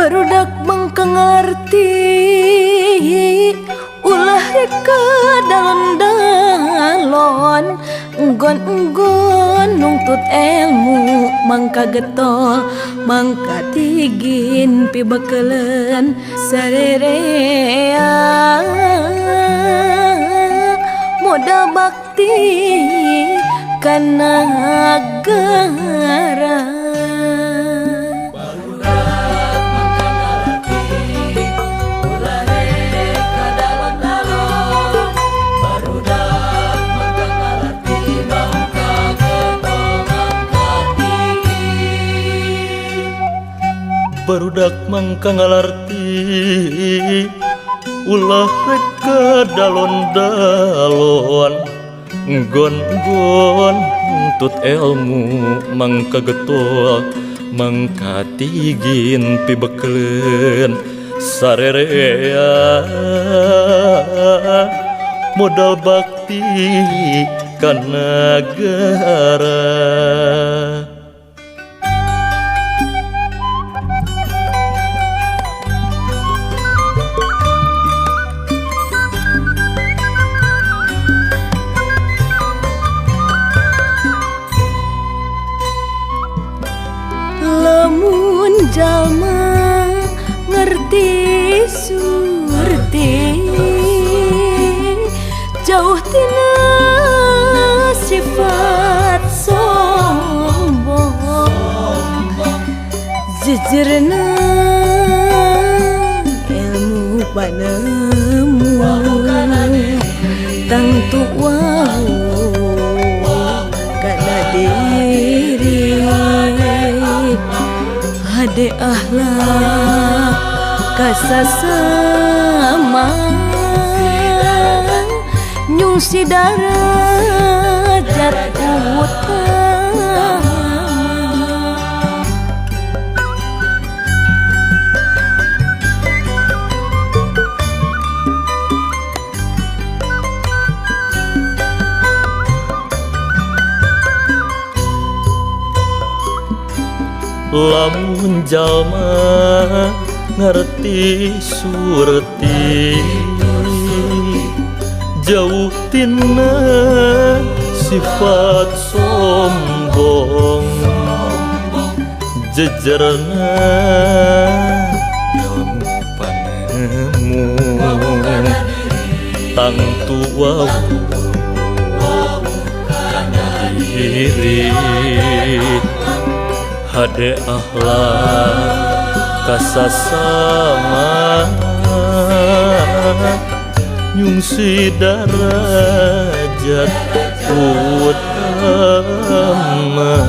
barudak mangkangarti ulah reka dalon-dalon enggon-enggon nungtut ilmu mangka getol mangka tigin pibakelen sarerea modal bakti kana negara. Barudak mangka ngalarti ulah reka dalon-dalon nggon-nggon tut ilmu mangka getol mangka tigin pibekelen sarerea modal bakti ka nagara. Lamun jalma ngerti surti jauh tina sifat sombong jejerna ilmu panemu tang tuau kana diri hade ahlak kasasama nyungsi darajat utama. Lamun jalma ngerti surti jauh tina sifat sombong jejerna ilmu panemu tang tua kana diri hade ahlak kasasama nyungsi darajat utama.